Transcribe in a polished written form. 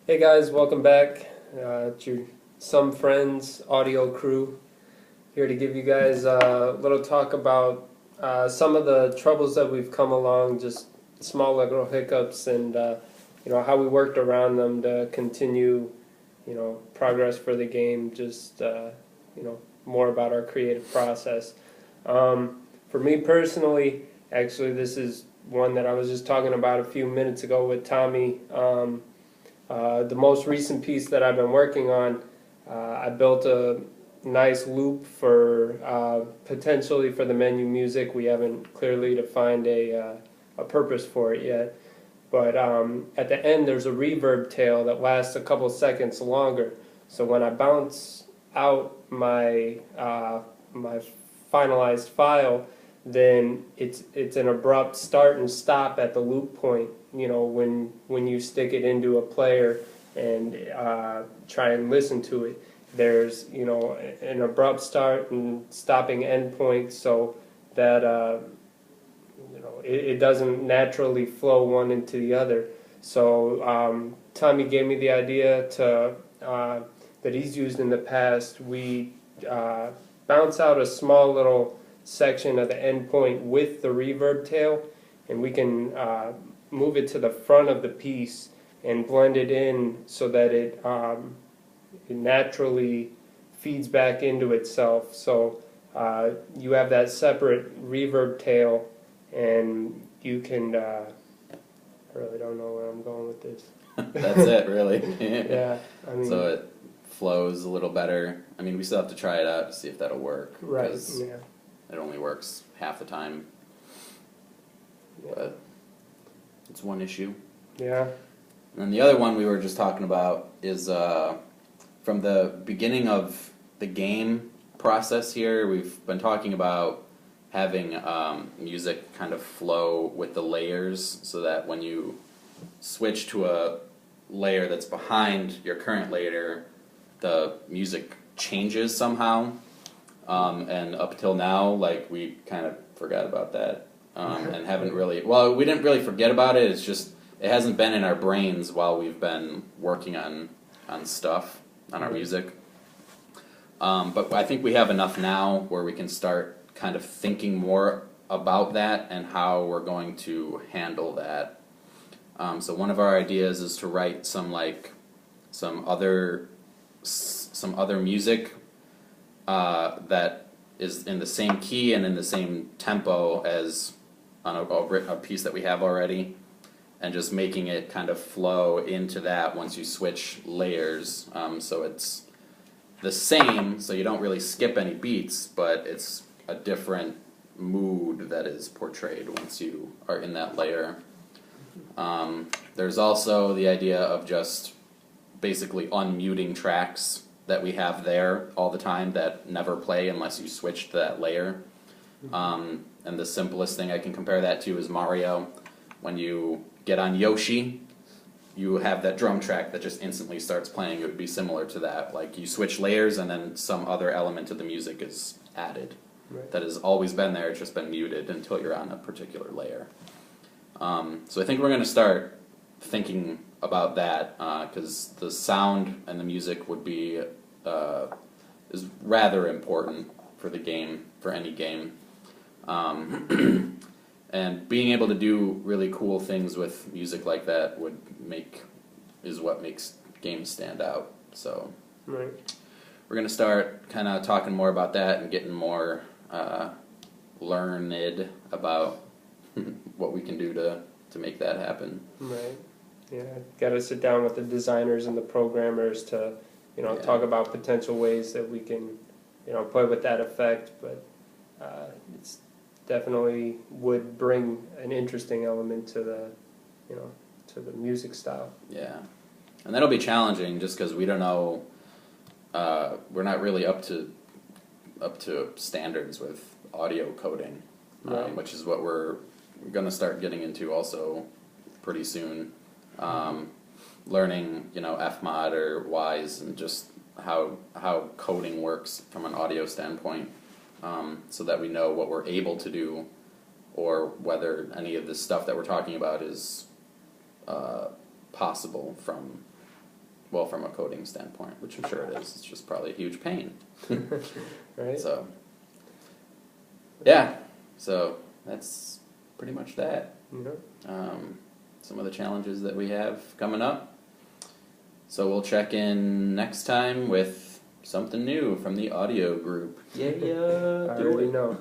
Hey guys, welcome back. It's your Some Friends audio crew here to give you guys a little talk about some of the troubles that we've come along, just small little hiccups, and how we worked around them to continue progress for the game. Just more about our creative process. For me personally, actually, this is one that I was just talking about a few minutes ago with Tommy. The most recent piece that I've been working on, I built a nice loop for potentially for the menu music. We haven't clearly defined a purpose for it yet, but at the end there's a reverb tail that lasts a couple seconds longer. So when I bounce out my my finalized file, then it's an abrupt start and stop at the loop point. When you stick it into a player and try and listen to it, there's an abrupt start and stopping endpoint, so that it doesn't naturally flow one into the other. So Tommy gave me the idea to that he's used in the past. We bounce out a small little section of the endpoint with the reverb tail, and we can move it to the front of the piece and blend it in so that it naturally feeds back into itself. So you have that separate reverb tail, and you can. I really don't know where I'm going with this. That's it, really. Yeah, I mean. So it flows a little better. I mean, we still have to try it out to see if that'll work. Right. Because Yeah. it only works half the time. Yeah. But it's one issue. Yeah. And then the other one we were just talking about is from the beginning of the game process here, we've been talking about having music kind of flow with the layers so that when you switch to a layer that's behind your current layer, the music changes somehow. And up till now, like, we kind of forgot about that and haven't really, well, we didn't really forget about it, it's just it hasn't been in our brains while we've been working on stuff, on our music. But I think we have enough now where we can start kind of thinking more about that and how we're going to handle that. So one of our ideas is to write some other music that is in the same key and in the same tempo as on a piece that we have already, and just making it kind of flow into that once you switch layers. So it's the same, so you don't really skip any beats, but it's a different mood that is portrayed once you are in that layer. There's also the idea of just basically unmuting tracks that we have there all the time that never play unless you switch to that layer. And the simplest thing I can compare that to is Mario. When you get on Yoshi, you have that drum track that just instantly starts playing. It would be similar to that. Like, you switch layers and then some other element of the music is added. Right. That has always been there, it's just been muted until you're on a particular layer. So I think we're going to start thinking about that, because the sound and the music would be is rather important for the game, for any game. And being able to do really cool things with music like that is what makes games stand out. So Right. we're going to start kind of talking more about that and getting more learned about what we can do to make that happen. Right. Yeah. Got to sit down with the designers and the programmers to, talk about potential ways that we can, play with that effect. But it's definitely would bring an interesting element to the, to the music style. Yeah, and that'll be challenging just because we don't know. We're not really up to standards with audio coding, Right. which is what we're going to start getting into also pretty soon. Learning, Fmod or Wise and just how coding works from an audio standpoint, so that we know what we're able to do, or whether any of this stuff that we're talking about is possible from well, from a coding standpoint, which I'm sure it is. It's just probably a huge pain. Right. So, yeah. So that's pretty much that. Yeah. Some of the challenges that we have coming up. So we'll check in next time with something new from the audio group. Yeah, I already know.